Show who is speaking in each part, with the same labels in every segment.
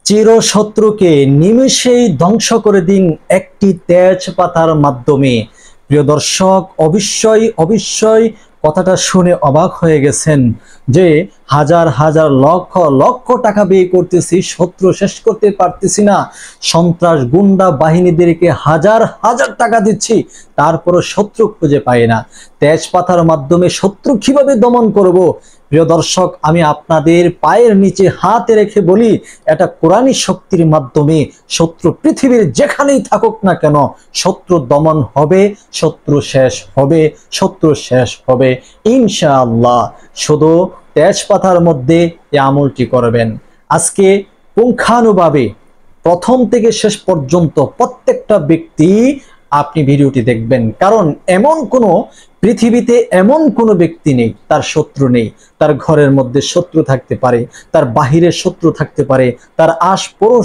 Speaker 1: চিরশত্রুকে নিমেষেই ধ্বংস করে দিন একটি তেজপাতার মাধ্যমে। প্রিয় দর্শক, অবশ্যই অবশ্যই কথাটা শুনে অবাক হয়ে গেছেন যে হাজার হাজার লক্ষ লক্ষ টাকা ব্যয় করতেছি, শত্রু শেষ করতে পারতেছি না। সন্ত্রাস গুন্ডা বাহিনীদেরকে হাজার হাজার টাকা দিচ্ছি, তারপরও শত্রু খুঁজে পাই না। তেজপাতার মাধ্যমে শত্রু কিভাবে দমন করব? প্রিয় দর্শক, আমি আপনাদের পায়ের নিচে হাত রেখে বলি, এটা কোরআনী শক্তির মাধ্যমে শত্রু পৃথিবীর যেখানেই থাকুক না কেন শত্রু দমন হবে, শত্রু শেষ হবে, শত্রু শেষ হবে ইনশাআল্লাহ। শুধু তেজপাতার মধ্যে এই আমলটি করবেন। আজকে পুঙ্খানুভাবে প্রথম থেকে শেষ পর্যন্ত প্রত্যেকটা ব্যক্তি আপনি ভিডিওটি দেখবেন, কারণ পৃথিবীতে এমন কোনো ব্যক্তি নেই তার শত্রু নেই। তার ঘরের মধ্যে শত্রু থাকতে পারে, তার বাহিরের শত্রু থাকতে পারে, তার আশপাশ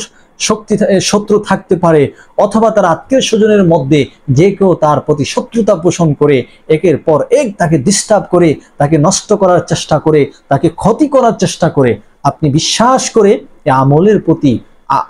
Speaker 1: শত্রু থাকতে পারে, অথবা তার আত্মীয় স্বজনের মধ্যে যে কেউ তার প্রতি শত্রুতা পোষণ করে একের পর এক তাকে ডিস্টার্ব করে, তাকে নষ্ট করার চেষ্টা করে, তাকে ক্ষতি করার চেষ্টা করে। আপনি বিশ্বাস করে এই আমলের প্রতি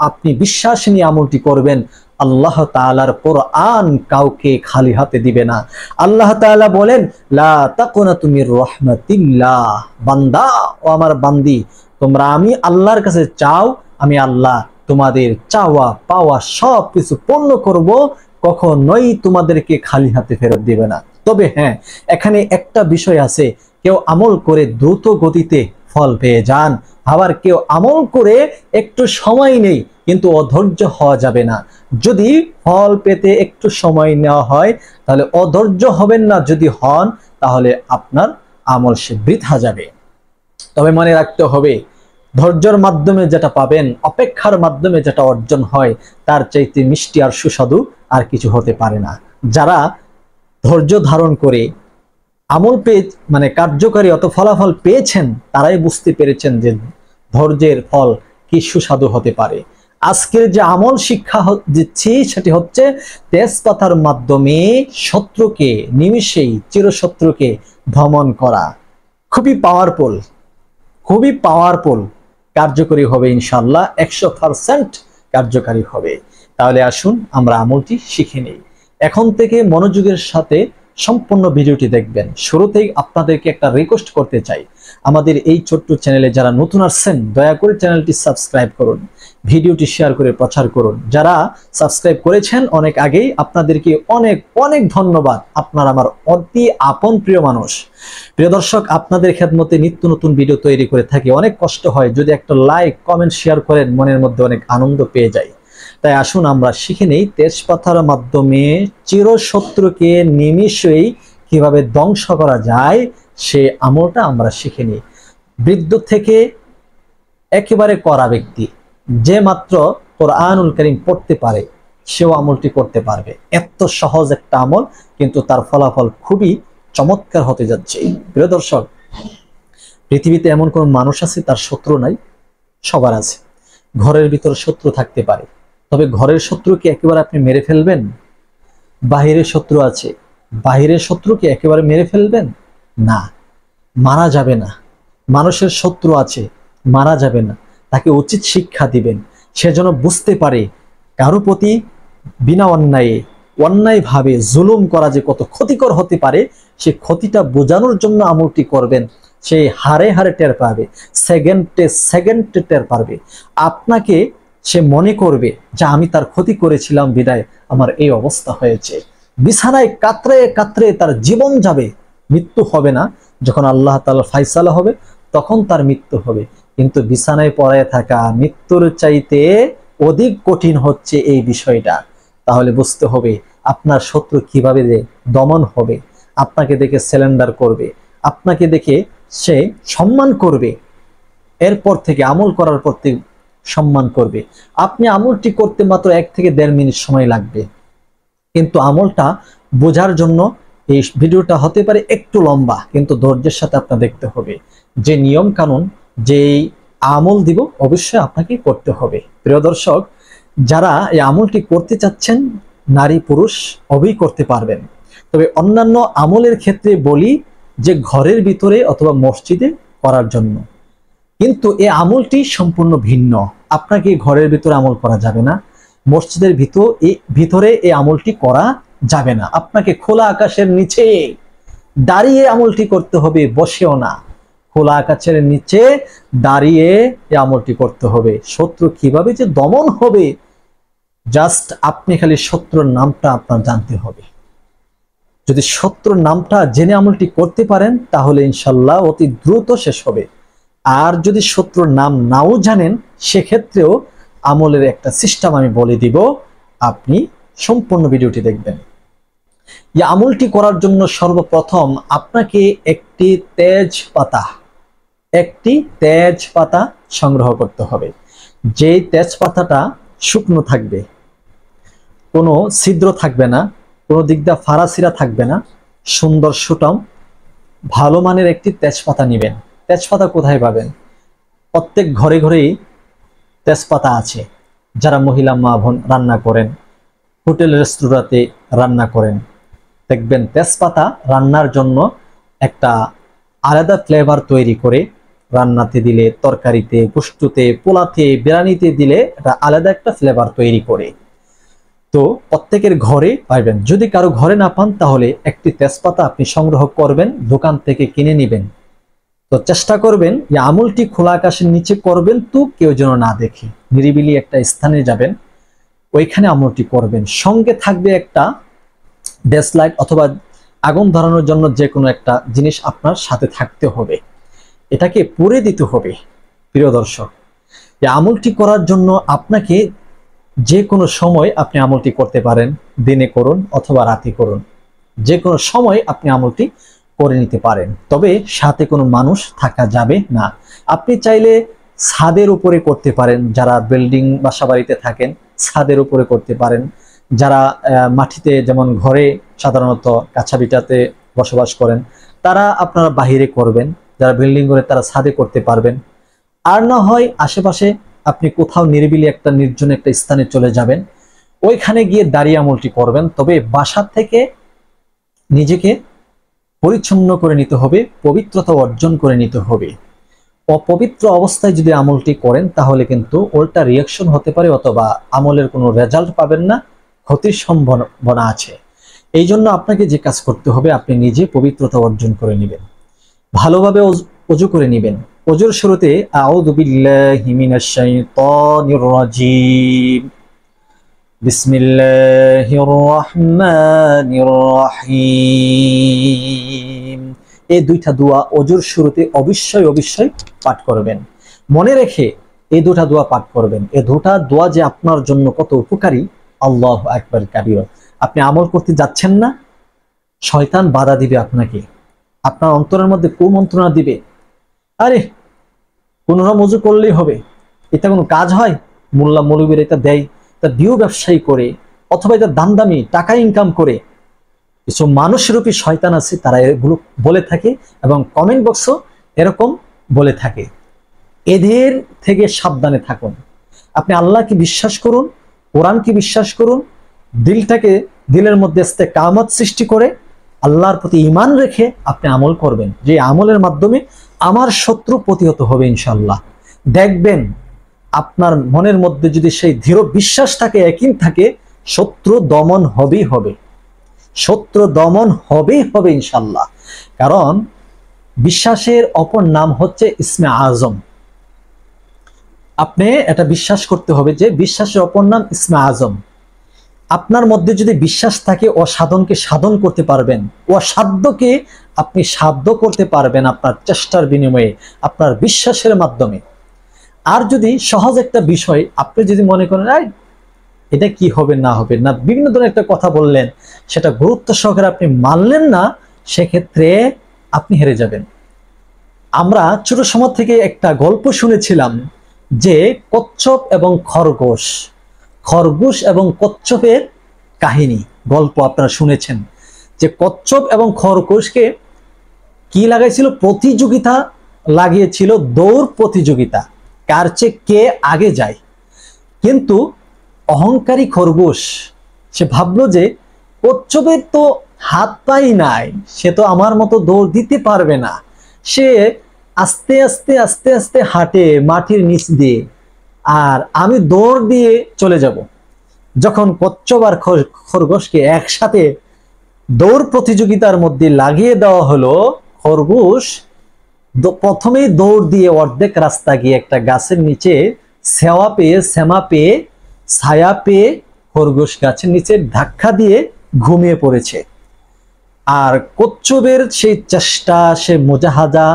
Speaker 1: আপনি বিশ্বাস নিয়ে আমলটি করবেন। আল্লাহ তাআলার কোরআন কাউকে খালি হাতে দিবে না। আল্লাহ তাআলা বলেন, লা তাকুনাতু মির রাহমাতিল্লাহ, বান্দা ও আমার বান্দি, তোমরা আমি আল্লাহর কাছে চাও, আমি আল্লাহ তোমাদের চাওয়া পাওয়া সব কিছু পূর্ণ করব, কখনোই তোমাদেরকে খালি হাতে ফেরত দিবে না। তবে হ্যাঁ, এখানে একটা বিষয় আছে, কেউ আমল করে দ্রুত গতিতে ফল পেয়ে যান, আবার কেউ আমল করে একটু সময় নেই, কিন্তু অধৈর্য হওয়া যাবে না। যদি ফল পেতে একটু সময় নেওয়া হয় তাহলে অধৈর্য হবেন না, যদি হন তাহলে আপনার আমল সে বৃথা যাবে। তবে মনে রাখতে হবে, ধৈর্যের মাধ্যমে যেটা পাবেন, অপেক্ষার মাধ্যমে যেটা অর্জন হয়, তার চাইতে মিষ্টি আর সুস্বাদু আর কিছু হতে পারে না। যারা ধৈর্য ধারণ করে আমল পেয়ে কার্যকারী অত ফলাফল পেয়েছেন, তারাই বুঝতে পেরেছেন যে ধৈর্যের ফল কি সুস্বাদু হতে পারে। আজকের যে আমল শিক্ষা দিচ্ছি সেটি হচ্ছে তেজপাতার মাধ্যমে শত্রুকে নিমেষেই চিরশত্রুকে দমন করা। খুবই পাওয়ারফুল কার্যকরী হবে ইনশাআল্লাহ, 100% কার্যকারী হবে। তাহলে আসুন আমরা আমলটি শিখে নেই। এখন থেকে মনোযোগের সাথে সম্পূর্ণ ভিডিওটি দেখবেন। শুরুতেই আপনাদেরকে একটা রিকোয়েস্ট করতে চাই, আমাদের এই ছোট্ট চ্যানেলে যারা নতুন আসছেন দয়া করে চ্যানেলটি সাবস্ক্রাইব করুন, ভিডিওটি শেয়ার করে প্রচার করুন। যারা সাবস্ক্রাইব করেছেন অনেক আগেই, আপনাদেরকে অনেক অনেক ধন্যবাদ। আপনারা আমার অতি আপন প্রিয় মানুষ। প্রিয় দর্শক, আপনাদের খেদমতে নিত্য নতুন ভিডিও তৈরি করে থাকি, অনেক কষ্ট হয়, যদি একটা লাইক কমেন্ট শেয়ার করেন মনের মধ্যে অনেক আনন্দ পেয়ে যাই। তাই আসুন আমরা শিখে নেই তেজপাতার মাধ্যমে চিরশত্রুকে নিমেষেই কিভাবে ধ্বংস করা যায়, সে আমলটা আমরা শিখে নিই। বৃদ্ধ থেকে একেবারে করা ব্যক্তি, যে মাত্র কোরআনুল কারীম পড়তে পারে সেও আমলটি করতে পারবে। এত সহজ একটা আমল, কিন্তু তার ফলাফল খুবই চমৎকার হতে যাচ্ছে। প্রিয় দর্শক, পৃথিবীতে এমন কোন মানুষ আছে তার শত্রু নাই? সবার আছে। ঘরের ভিতর শত্রু থাকতে পারে, তবে ঘরের শত্রুকে একেবারে আপনি মেরে ফেলবেন? বাহিরের শত্রু আছে, বাহিরের শত্রুকে একেবারে মেরে ফেলবেন? না, মারা যাবে না। মানুষের শত্রু আছে, মারা যাবে না, তাকে উচিত শিক্ষা দিবেন, সে যেন বুঝতে পারে কারো প্রতি বিনা অন্যায়ভাবে জুলুম করা যে কত ক্ষতিকর হতে পারে, সে ক্ষতিটা বোঝানোর জন্য আমলটি করবেন। সে হারে হারে টের পাবে, সেকেন্ডে সেকেন্ডে টের পারবে। আপনাকে সে মনে করবে যে আমি তার ক্ষতি করেছিলাম বিদায় আমার এই অবস্থা হয়েছে। বিছানায় কাতরে কাতরে তার জীবন যাবে, মৃত্যু হবে না। যখন আল্লাহ তাআলার ফায়সালা হবে তখন তার মৃত্যু হবে, কিন্তু বিছানায় পড়ে থাকা মৃত্যুর চাইতে অধিক কঠিন হচ্ছে এই বিষয়টা। তাহলে বুঝতে হবে আপনার শত্রু কিভাবে দমন হবে। আপনাকে দেখে সারেন্ডার করবে, আপনাকে দেখে সে সম্মান করবে, এরপর থেকে আমল করার পর থেকে সম্মান করবে। আপনি আমলটি করতে মাত্র 1 থেকে 1.5 মিনিট সময় লাগবে, কিন্তু আমলটা বোঝার জন্য এই ভিডিওটা হতে পারে একটু লম্বা, কিন্তু ধৈর্যের সাথে আপনার দেখতে হবে। যে নিয়ম কানুন, যেই আমল দিব অবশ্যই আপনাকে করতে হবে। প্রিয় দর্শক, যারা এই আমলটি করতে চাচ্ছেন নারী পুরুষ উভয়ই করতে পারবেন। তবে অন্যান্য আমলের ক্ষেত্রে বলি যে ঘরের ভিতরে অথবা মসজিদে করার জন্য। কিন্তু এই আমলটি সম্পূর্ণ ভিন্ন। আপনাকে ঘরের ভিতরে আমল করা যাবে না, মসজিদের ভিতরে এই আমলটি করা যাবে না। আপনাকে খোলা আকাশের নিচে দাঁড়িয়ে আমলটি করতে হবে, বসেও না। খোলা আকাশের নিচে দাঁড়িয়ে এই আমলটি করতে হবে। শত্রু কিভাবে যে দমন হবে, জাস্ট আপনি খালি শত্রুর নামটা আপনার জানতে হবে। যদি শত্রুর নামটা জেনে আমলটি করতে পারেন তাহলে ইনশাল্লাহ অতি দ্রুত শেষ হবে। আর যদি শত্রুর নাম নাও জানেন, সেক্ষেত্রেও আমলের একটা সিস্টেম আমি বলে দিব, আপনি সম্পূর্ণ ভিডিওটি দেখবেন। এই আমলটি করার জন্য সর্বপ্রথম আপনাকে একটি তেজপাতা সংগ্রহ করতে হবে। যে তেজপাতাটা শুকনো থাকবে, কোনো ছিদ্র থাকবে না, কোনো দিক দিয়ে ফারাসিরা থাকবে না, সুন্দর সুটম ভালো মানের একটি তেজপাতা নেবেন। তেজপাতা কোথায় পাবেন? প্রত্যেক ঘরে ঘরেই তেজপাতা আছে। যারা মহিলা মা বোন রান্না করেন, হোটেল রেস্তোরাঁতে রান্না করেন, দেখবেন তেজপাতা রান্নার জন্য একটা আলাদা ফ্লেভার তৈরি করে রান্নাতে দিলে, তরকারিতে, গোশতুতে, পোলাতে, বিরিয়ানিতে দিলে এটা আলাদা একটা ফ্লেভার তৈরি করে। তো প্রত্যেকের ঘরে পাইবেন। যদি কারো ঘরে না পান তাহলে একটি তেজপাতা আপনি সংগ্রহ করবেন, দোকান থেকে কিনে নেবেন। তো চেষ্টা করবেন এই আমলটি খোলা আকাশের নিচে করবেন, তো কেউ যেন না দেখে। নিরিবিলি একটা স্থানে যাবেন, ওইখানে আমলটি করবেন। সঙ্গে থাকবে একটা ডেসলাইট অথবা আগুন ধরানোর জন্য যে কোনো একটা জিনিস আপনার সাথে থাকতে হবে। এটাকে পুড়ে দিতে হবে। প্রিয় দর্শক, এই আমলটি করার জন্য আপনাকে যে কোনো সময় আপনি আমলটি করতে পারেন। দিনে করুন অথবা রাতে করুন, যে কোনো সময় আপনি আমলটি করে নিতে পারেন। তবে সাথে কোনো মানুষ থাকা যাবে না। আপনি চাইলে ছাদের উপরে করতে পারেন। যারা বিল্ডিং বাসা বাড়িতে থাকেন ছাদের উপরে করতে পারেন। যারা মাটিতে, যেমন ঘরে সাধারণত কাঁচা ভিটাতে বসবাস করেন, তারা আপনারা বাহিরে করবেন। যারা বিল্ডিং করে তারা ছাদে করতে পারবেন। আর না হয় আশেপাশে আপনি কোথাও নিরিবিলি একটা নির্জন একটা স্থানে চলে যাবেন, ওইখানে গিয়ে দাঁড়িয়ে আমলটি করবেন। তবে বাসা থেকে নিজেকে পরিচ্ছন্ন করে নিতে হবে, পবিত্রতা অর্জন করে নিতে হবে। অপবিত্র অবস্থায় যদি আমলটি করেন তাহলে কিন্তু উল্টা রিয়াকশন হতে পারে, অথবা আমলের কোনো রেজাল্ট পাবেন না, ক্ষতির সম্ভাবনা আছে। এই জন্য আপনাকে যে কাজ করতে হবে, আপনি নিজে পবিত্রতা অর্জন করে নেবেন, ভালোভাবে ওযু করে নেবেন। ওযুর শুরুতে আউযু বিল্লাহি মিনাশ শাইতানির রাজীম, বিসমিল্লাহির রহমানির রহিম, এই দুইটা দোয়া ওযুর শুরুতে অবশ্যই পাঠ করবেন। মনে রেখে এই দুটা দোয়া পাঠ করবেন। এই দুটা দোয়া যে আপনার জন্য কত উপকারী, আল্লাহু আকবার কাবীরা। আপনি আমল করতে যাচ্ছেন না, শয়তান বাধা দিবে আপনাকে, আপনার অন্তরের মধ্যে কুমন্ত্রণা দিবে, আরে কোনোরকম ওযু করলেই হবে, এটা কোনো কাজ হয়? মোল্লা মৌলবীর এটা দেয়, তা দিয়েও ব্যবসায়ী করে, অথবা এটা দামদামি টাকা ইনকাম করে। কিছু মানুষরূপী শয়তান আছে, তারা এগুলো বলে থাকে এবং কমেন্ট বক্সও এরকম বলে থাকে। এদের থেকে সাবধানে থাকুন। আপনি আল্লাহকে বিশ্বাস করুন, কোরআনকে বিশ্বাস করুন, দিলের মধ্যে ইস্তেকামত সৃষ্টি করে আল্লাহর প্রতি ঈমান রেখে আপনি আমল করবেন, যে আমলের মাধ্যমে আমার শত্রু প্রতিহত হবে ইনশাআল্লাহ। দেখবেন আপনার মনের মধ্যে যদি সেই দৃঢ় বিশ্বাস থাকে, ইয়াকিন থাকে, শত্রু দমন হবেই হবে, শত্রু দমন হবেই হবে ইনশাআল্লাহ। কারণ বিশ্বাসের অপর নাম হচ্ছে ইসমে আজম। আপনি এটা বিশ্বাস করতে হবে যে বিশ্বাসের অপর নাম ইসমে আজম। আপনার মধ্যে যদি বিশ্বাস থাকে, অসাধনকে সাধন করতে পারবেন, অসাধ্যকে আপনি সাধ্য করতে পারবেন আপনার চেষ্টার বিনিময়ে, আপনার বিশ্বাসের মাধ্যমে। আর যদি সহজ একটা বিষয় আপনি যদি মনে করেন এটা কি হবে না হবে না, বিভিন্ন ধরনের একটা কথা বললেন, সেটা গুরুত্ব সহকারে আপনি মানলেন না, সেক্ষেত্রে আপনি হেরে যাবেন। আমরা ছোট সময় থেকে একটা গল্প শুনেছিলাম যে কচ্ছপ এবং খরগোশ, খরগোশ এবং কচ্ছপের কাহিনী, গল্প আপনারা শুনেছেন। যে কচ্ছপ এবং খরগোশকে কি লাগাইছিল? প্রতিযোগিতা লাগিয়েছিল, দৌড় প্রতিযোগিতা, কার চেয়ে কে আগে যায়। কিন্তু অহংকারী খরগোশ সে ভাবলো যে কচ্ছপের তো হাত পাই নাই, সে তো আমার মতো দৌড় দিতে পারবে না, সে আস্তে আস্তে আস্তে আস্তে হাঁটে মাটির নিচ দিয়ে, আর আমি দৌড় দিয়ে চলে যাব। যখন কচ্ছপ আর খরগোশকে একসাথে দৌড় প্রতিযোগিতার মধ্যে লাগিয়ে দেওয়া হলো, খরগোশ প্রথমেই দৌড় দিয়ে অর্ধেক রাস্তা গিয়ে একটা গাছের নিচে সেমা পেয়ে ছায়া পেয়ে খরগোশ গাছের নিচে ধাক্কা দিয়ে ঘুমিয়ে পড়েছে। আর কচ্ছপের সেই চেষ্টা, সেই মুজাহাদা,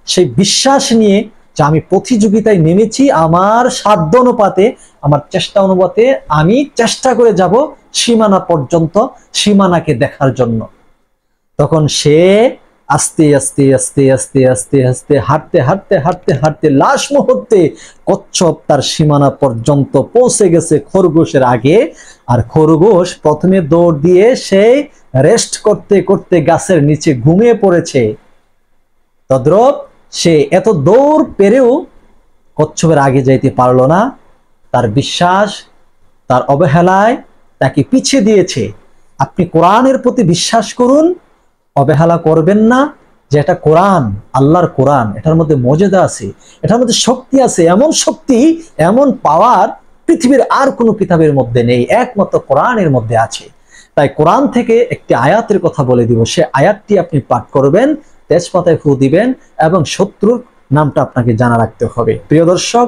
Speaker 1: সেই বিশ্বাস নিয়ে যে আমি প্রতিযোগিতায় নেমেছি, আমার সাধ্য অনুপাতে, আমার চেষ্টা অনুপাতে আমি চেষ্টা করে যাব সীমানা পর্যন্ত, সীমানাকে দেখার জন্য। তখন সে আস্তে আস্তে আস্তে আস্তে আস্তে আস্তে হাঁটতে হাঁটতে হাঁটতে হাঁটতে লাস্ট মুহূর্তে কচ্ছপ তার সীমানা পর্যন্ত পৌঁছে গেছে খরগোশের আগে। আর খরগোশ প্রথমে দৌড় দিয়ে সে রেস্ট করতে করতে গাছের নিচে ঘুমিয়ে পড়েছে। তদ্রূপ সে এত দৌড় পেরেও কচ্ছপের আগে যাইতে পারলো না। তার বিশ্বাস, তার অবহেলায় তাকে পিছিয়ে দিয়েছে। আপনি কোরআনের প্রতি বিশ্বাস করুন, অবহেলা করবেন না। যে এটা কোরআন, আল্লাহর কোরআন, এটার মধ্যে মর্যাদা আছে, এটার মধ্যে শক্তি আছে। এমন শক্তি, এমন পাওয়ার পৃথিবীর আর কোনো কিতাবের মধ্যে নেই, একমাত্র কোরআনের মধ্যে আছে। তাই কোরআন থেকে একটি আয়াতের কথা বলে দিব, সে আয়াতটি আপনি পাঠ করবেন, তেজপাতায় ফু দিবেন এবং শত্রুর নামটা আপনাকে জানা রাখতে হবে। প্রিয় দর্শক,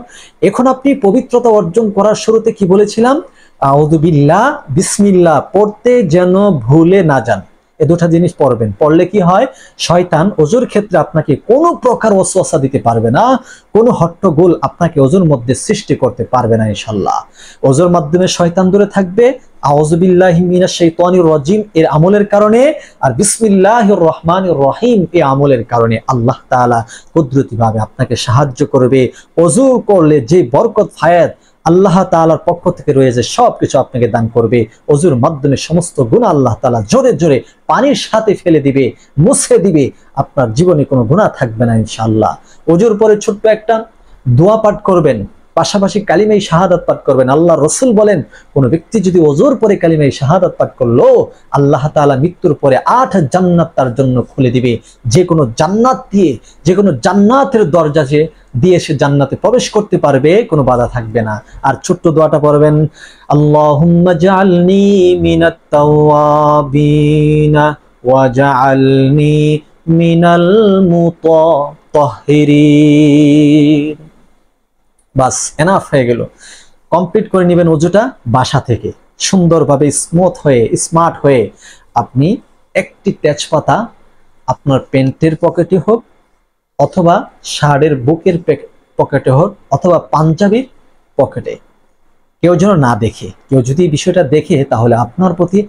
Speaker 1: এখন আপনি পবিত্রতা অর্জন করার শুরুতে কি বলেছিলাম? আউযু বিল্লাহ, বিসমিল্লাহ পড়তে যেন ভুলে না যান। এই দুটা জিনিস পড়বেন। পড়লে কি হয়? শয়তান ওযুর ক্ষেত্রে আপনাকে কোনো প্রকার ওয়াসওয়াসা দিতে পারবে না, কোনো হট্টগোল আপনাকে ওযুর মধ্যে সৃষ্টি করতে পারবে না ইনশাআল্লাহ। ওযুর মাধ্যমে শয়তান দূরে থাকবে। আউযু বিল্লাহি মিনাশ শাইতানির রাজিম এর আমলের কারণে, আর বিসমিল্লাহির রহমানির রহিম এই আমলের কারণে আল্লাহ তাআলা কুদরতিভাবে আপনাকে সাহায্য করবে। ওযু করলে যে বরকত ফায়েদ আল্লাহ তাআলার পক্ষ থেকে রয়েছে, সবকিছু আপনাকে দান করবে। ওযুর মাধ্যমে সমস্ত গুনাহ আল্লাহ তাআলা জোরে জোরে পানির সাথে ফেলে দিবে, মুছে দিবে। আপনার জীবনে কোনো গুনাহ থাকবে না ইনশাআল্লাহ। ওযুর পরে ছোট্ট একটা দোয়া পাঠ করবেন, পাশাপাশি কালিমায়ে শাহাদাত পাঠ করবেন। আল্লাহ রাসূল বলেন, কোন ব্যক্তি যদি ওযুর পরে কালিমায়ে শাহাদাত পাঠ করলো, আল্লাহ তাআলা মৃত্যুর পরে 8 জান্নাত তার জন্য খুলে দিবে। যে কোনো জান্নাত দিয়ে, যে কোনো জান্নাতের দরজা দিয়ে সে জান্নাতে প্রবেশ করতে পারবে, কোনো বাধা থাকবে না। আর ছোট্ট দোয়াটা পড়বেন, আল্লাহুম্মা জাআলনি মিনাত তাওয়াবিনা ওয়া জাআলনি মিনাল মুতাতাহহিরিন। বাস, এনাফ হয়ে গেল। কমপ্লিট করে নেবেন ওযুটা বাসা থেকে সুন্দরভাবে, স্মুথ হয়ে, স্মার্ট হয়ে। আপনি একটি তেজপাতা আপনার প্যান্টের পকেটে হোক, অথবা শার্টের বুকের পকেটে হোক, অথবা পাঞ্জাবির পকেটে, কেউ যেন না দেখে। কেউ যদি এই বিষয়টা দেখে, তাহলে আপনার প্রতি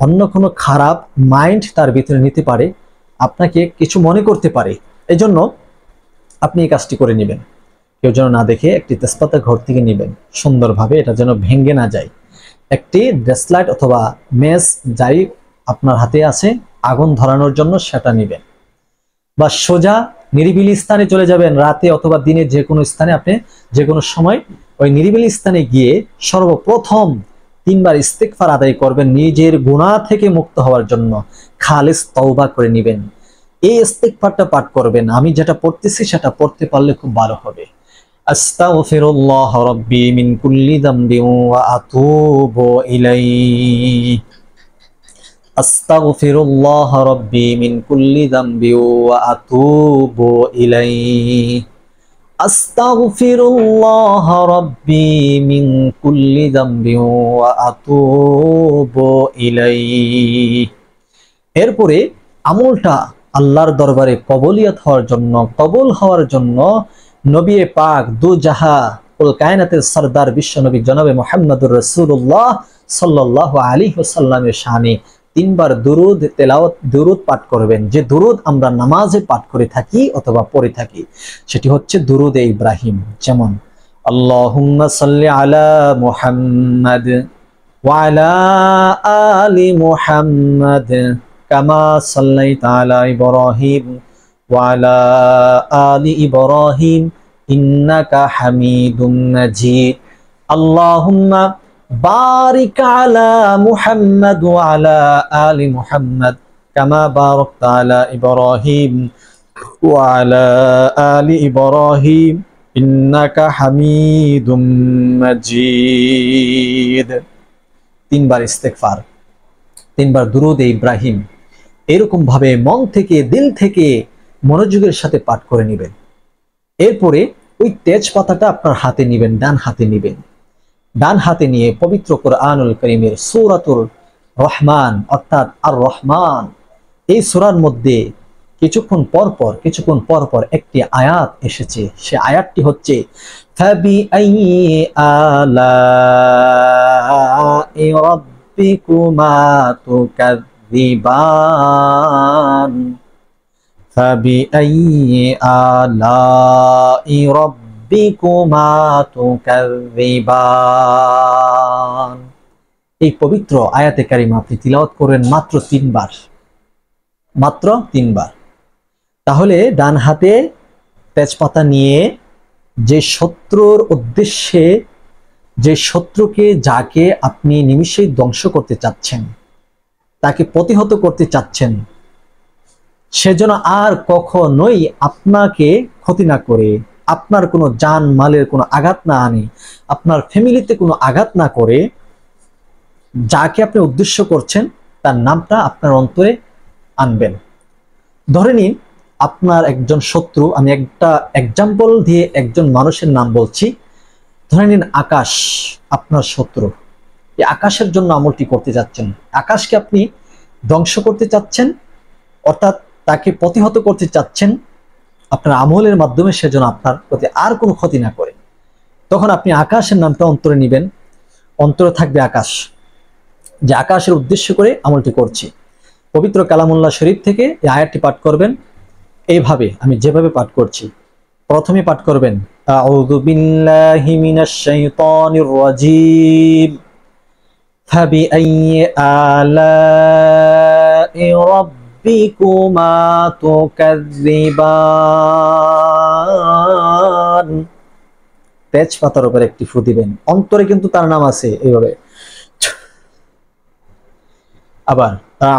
Speaker 1: অন্য কোনো খারাপ মাইন্ড তার ভিতরে নিতে পারে, আপনাকে কিছু মনে করতে পারে। এই জন্য আপনি এই কাজটি করে নেবেন। কেউ যেন না দেখে একটি তেজপাতা ঘর থেকে নেবেন সুন্দরভাবে, এটা যেন ভেঙে না যায়। একটি ডেসলাইট অথবা মেস যাই আপনার হাতে আছে আগুন ধরানোর জন্য, সেটা নেবেন। বা সোজা নিরিবিলি স্থানে চলে যাবেন, রাতে অথবা দিনে যে কোনো স্থানে, আপনি যে কোনো সময় ওই নিরিবিলি স্থানে গিয়ে সর্বপ্রথম 3 বার ইস্তিগফার আদায় করবেন, নিজের গুনাহ থেকে মুক্ত হওয়ার জন্য খালিস তওবা করে নেবেন। এই ইস্তিগফারটা পাঠ করবেন। আমি যেটা পড়তেছি সেটা পড়তে পারলে খুব ভালো হবে। আস্তাগফিরুল্লাহ রাব্বি মিন কুল্লি যামবিন ওয়া আতুবু ইলাইহি। আস্তাগফিরুল্লাহ রাব্বি মিন কুল্লি যামবিন ওয়া আতুবু ইলাইহি। আস্তাগফিরুল্লাহ রাব্বি মিন কুল্লি যামবিন ওয়া আতুবু ইলাইহি। এরপরে আমলটা আল্লাহর দরবারে কবুলিয়ত হওয়ার জন্য, কবুল হওয়ার জন্য নবী পাক দু জাহা কুল কায়নাতের সরদার বিশ্ব নবী জনাবে মুহাম্মদুর রাসূলুল্লাহ সাল্লাল্লাহু আলাইহি ওয়াসাল্লামের শানে 3 বার দুরুদ তেলাওয়াত, দুরুদ পাঠ করবেন। যে দুরুদ আমরা নামাজে পাঠ করে থাকি অথবা পড়ে থাকি, সেটি হচ্ছে দুরুদে ইব্রাহিম। যেমন আল্লাহুম্মা সাল্লি আলা মুহাম্মাদ ওয়া আলা আলি মুহাম্মাদ কামা সাল্লাইতা আলা ইব্রাহিম ওয়া আলা আলি ইব্রাহিম ইন্নাকা হামিদুম মাজিদ। আল্লাহুম্মা বারিক আলা মুহাম্মাদ ওয়া আলা আলি মুহাম্মাদ কামা বারাকতা আলা ইব্রাহিম وعلى آل إبراهيم إنك حميد مجيد। তিনবার ইস্তেগফার, তিনবার দুরূদ ইব্রাহিম এরকম ভাবে মন থেকে দিল থেকে মনোযোগের সাথে পাঠ করে নেবেন। এরপরে ওই তেজপাতাটা আপনার হাতে নেবেন, ডান হাতে নেবেন। ডান হাতে নিয়ে পবিত্র কোরআনুল কারীমের সূরাতুর রহমান অর্থাৎ আর রহমান এই সূরার মধ্যে কিছুক্ষণ পর পর একটি আয়াত এসেছে। সে আয়াতটি হচ্ছে ফাবিআইয়ি আলাই রাব্বিকুমা তুকাযযিবান ফাবিআইয়ি আলাই রাব্বিকুমা তুকাযযিবান। এই পবিত্র আয়াতে কারিমা আপনি তিলাওয়াত করেন মাত্র 3 বার, মাত্র 3 বার। তাহলে ডান হাতে তেজপাতা নিয়ে যে শত্রুর উদ্দেশ্যে, যে শত্রুকে যাকে আপনি নিমিষেই ধ্বংস করতে চাচ্ছেন, তাকে প্রতিহত করতে চাচ্ছেন, সেজন্য আর কখনোই আপনাকে ক্ষতি না করে, আপনার কোনো জান মালের কোনো আঘাত না আনে, আপনার ফ্যামিলিতে কোনো আঘাত না করে, যাকে আপনি উদ্দেশ্য করছেন তার নামটা আপনার অন্তরে আনবেন। ধরে নিন আপনার একজন শত্রু, আমি একটা এক্সাম্পল দিয়ে একজন মানুষের নাম বলছি। ধরে নিন আকাশ আপনার শত্রু। এই আকাশের জন্য আমলটি করতে যাচ্ছেন, আকাশকে আপনি ধ্বংস করতে চাচ্ছেন, অর্থাৎ তাকে প্রতিহত করতে চাচ্ছেন আপনার আমলের মাধ্যমে, সেজন্য আপনার প্রতি আর কোনো ক্ষতি না করে। তখন আপনি আকাশের নামটা অন্তরে নেবেন, অন্তরে থাকবে আকাশ, যে আকাশের উদ্দেশ্য করে আমলটি করছি। পবিত্র কালামুল্লাহ শরীফ থেকে এই আয়াতটি পাঠ করবেন এইভাবে, আমি যেভাবে পাঠ করছি। প্রথমে পাঠ করবেন আউযু বিল্লাহি মিনাশ শাইতানির রাজীম ফাবিআইয়ি আলাই রাব্বিকুমা তুকাযযিবান। তেজপাতার উপর একটি ফু দিবেন, অন্তরে কিন্তু তার নাম আছে এইভাবে। আবার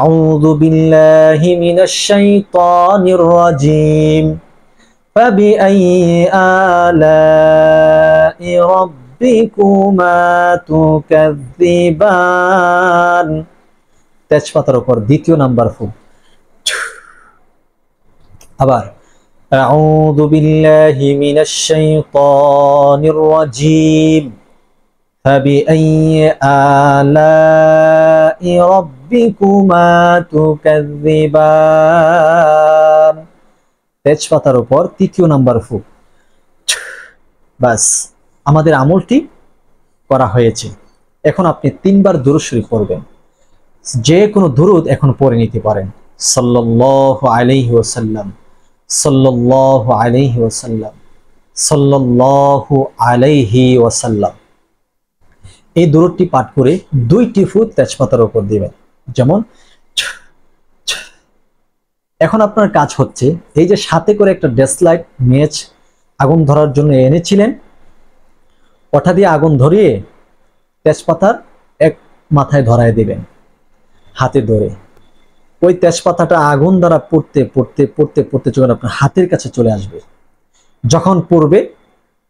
Speaker 1: আউযু বিল্লাহি মিনাশ শাইতানির রাজীম ফাবিআইয়ি আলাই রাব্বিকুমা তুকাযযিবান। তেজপাতার উপর দ্বিতীয় নাম্বার ফু। আবার আউযু বিল্লাহি মিনাশ শাইতানির রাজীম ফাবিআইয়ি আলাই রাব্বিকুমা তুকাযযিবান। তেজপাতার উপর তৃতীয় নাম্বার ফু। বাস, আমাদের আমলটি করা হয়েছে। এখন আপনি 3 বার দুরূদ শরীফ পড়বেন, যে কোনো দুরূদ এখন পড়ে নিতে পারেন। সাল্লাল্লাহু আলাইহি ওয়াসাল্লাম, সাল্লাল্লাহু আলাইহি ওয়াসাল্লাম, সাল্লাল্লাহু আলাইহি ওয়াসাল্লাম। এই দুরূদটি পাঠ করে 2টি ফু তেজপাতার উপর দিবেন, যেমন। এখন আপনার কাজ হচ্ছে, এই যে সাথে করে একটা ডেসলাইট মেজ আগুন ধরার জন্য এনেছিলেন, ওটা দিয়ে আগুন ধরিয়ে তেজপাতার এক মাথায় ধরায় দিবেন হাতে ধরে। ওই তেজপাতাটা আগুন দ্বারা পড়তে পড়তে পড়তে পড়তে যখন আপনার হাতের কাছে চলে আসবে, যখন পড়বে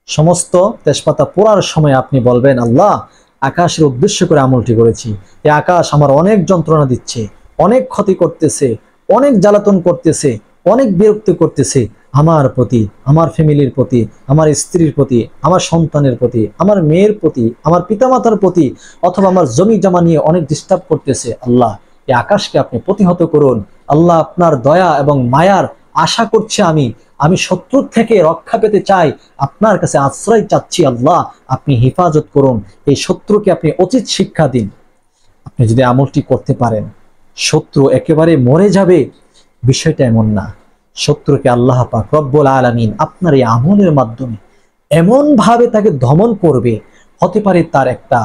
Speaker 1: সমস্ত তেজপাতা পোড়ার সময় আপনি বলবেন, আল্লাহ, আকাশের উদ্দেশ্য করে আমলটি করেছি, এই আকাশ আমার অনেক যন্ত্রণা দিচ্ছে, অনেক ক্ষতি করতেছে, অনেক জ্বালাতন করতেছে, অনেক বিরক্ত করতেছে আমার প্রতি, আমার ফ্যামিলির প্রতি, আমার স্ত্রীর প্রতি, আমার সন্তানের প্রতি, আমার মেয়ের প্রতি, আমার পিতামাতার প্রতি, অথবা আমার জমি জমা নিয়ে অনেক ডিস্টার্ব করতেছে। আল্লাহ, এই আকাশকে আপনি প্রতিহত করুন। আল্লাহ, আপনার দয়া এবং মায়ার আশা করছে আমি শত্রুর থেকে রক্ষা পেতে চাই, আপনার কাছে আশ্রয় চাচ্ছি। আল্লাহ, আপনি হেফাজত করুন, এই শত্রুকে আপনি উচিত শিক্ষা দিন। আপনি যদি আমলটি করতে পারেন, শত্রু একেবারে মরে যাবে, বিষয়টা এমন না। শত্রুকে আল্লাহ পাক রব্বুল আলামিন আপনার এই আমলের মাধ্যমে এমন ভাবে তাকে দমন করবে, হতে পারে তার একটা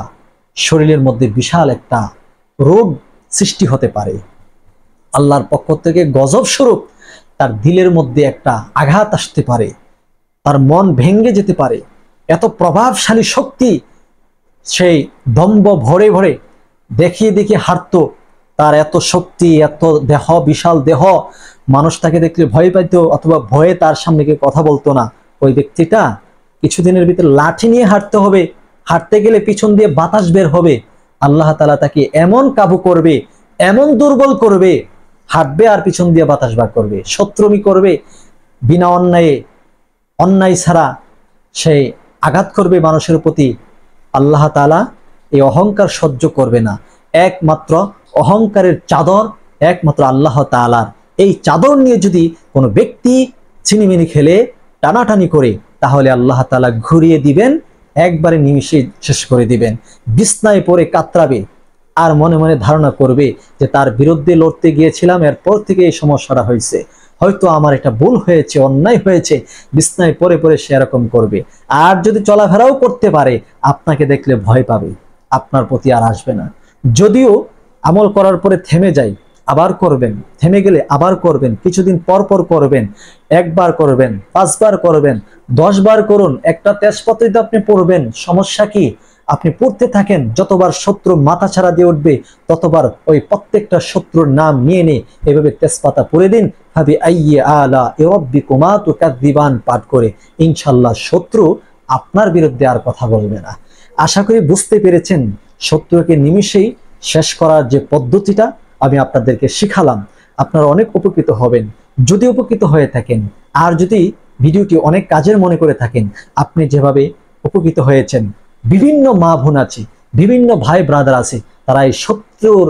Speaker 1: শরীরের মধ্যে বিশাল একটা রোগ সৃষ্টি হতে পারে। আল্লাহর পক্ষ থেকে গজব স্বরূপ তার দিলের মধ্যে একটা আঘাত আসতে পারে, তার মন ভেঙে যেতে পারে। এত প্রভাবশালী শক্তি, সেই দম্ভ ভরে ভরে দেখিয়ে দেখিয়ে হারতো, তার এত শক্তি, এত দেহ, বিশাল দেহ, মানুষ তাকে দেখলে ভয় পাইতো অথবা ভয়ে তার সামনে গিয়ে কথা বলতো না, ওই ব্যক্তিটা কিছুদিনের ভিতরে লাঠি নিয়ে হাঁটতে হবে, হাঁটতে গেলে পিছন দিয়ে বাতাস বের হবে, আল্লাহ তাআলা তাকে এমন কাবু করবে, এমন দুর্বল করবে, হাঁটবে আর পিছন দিয়ে বাতাস বার করবে, শত্রুমি করবে, বিনা অন্যায়ে, অন্যায় ছাড়া সে আঘাত করবে মানুষের প্রতি। আল্লাহ তাআলা এই অহংকার সহ্য করবে না। একমাত্র অহংকারের চাদর একমাত্র আল্লাহ তাআলার। এই চাদর নিয়ে যদি কোনো ব্যক্তি ছিনিমিনি খেলে, টানাটানি করে, তাহলে আল্লাহ তাআলা ঘুরিয়ে দিবেন, একবারে নিমিষে শেষ করে দিবেন। বিছনায় পড়ে কাতরাবে আর মনে মনে ধারণা করবে যে তার বিরুদ্ধে লড়তে গিয়েছিলাম, এরপর থেকে এই সমস্যাটা হয়েছে, হয়তো আমার একটা ভুল হয়েছে, অন্যায় হয়েছে। বিছনায় পড়ে পড়ে সে এরকম করবে। আর যদি চলাফেরাও করতে পারে, আপনাকে দেখলে ভয় পাবে, আপনার প্রতি আর আসবে না। যদিও আমল করার পরে থেমে যায়, আবার করবেন, থেমে গেলে আবার করবেন, কিছুদিন পর পর করবেন, একবার করবেন, 5 বার করবেন, 10 বার করুন, একটা তেজপাতাই তো আপনি পড়বেন, সমস্যা কি? আপনি পড়তে থাকেন, যতবার শত্রু মাথা ছাড়া দিয়ে উঠবে ততবার ওই প্রত্যেকটা শত্রুর নাম নিয়ে নিয়ে এভাবে তেজপাতা পড়ে দিন, ভাবি আইয়ে আলা রাব্বিকুমা তুকাযযিবান পাঠ করে, ইনশাআল্লাহ শত্রু আপনার বিরুদ্ধে আর কথা বলবে না। আশা করি বুঝতে পেরেছেন শত্রুকে নিমিষেই শেষ করার যে পদ্ধতিটা আমি আপনাদেরকে শিখালাম, আপনারা অনেক উপকৃত হবেন যদি উপকৃত হয়ে থাকেন। আর যদি ভিডিওটি অনেক কাজের মনে করে থাকেন, আপনি যেভাবে উপকৃত হয়েছেন, বিভিন্ন মা বোন আছে, বিভিন্ন ভাই ব্রাদার আছে, তারা এই শত্রুর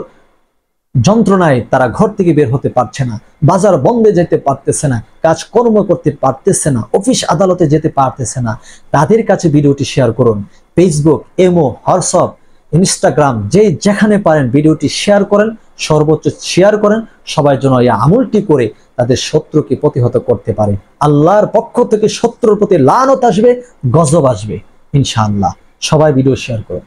Speaker 1: যন্ত্রণায় তারা ঘর থেকে বের হতে পারছে না, বাজার বন্ধে যেতে পারতেছে না, কাজকর্ম করতে পারতেছে না, অফিস আদালতে যেতে পারতেছে না, তাদের কাছে ভিডিওটি শেয়ার করুন। ফেসবুক, ইমো, হোয়াটসঅ্যাপ, ইনস্টাগ্রাম, যে যেখানে পারেন ভিডিওটি শেয়ার করেন, সর্বোচ্চ শেয়ার করেন, সবাই যেন এই আমলটি করে তাদের শত্রুকে প্রতিহত করতে পারে। আল্লাহর পক্ষ থেকে শত্রুর প্রতি লানত আসবে, গজব আসবে ইনশাআল্লাহ। সবাই ভিডিও শেয়ার করুন।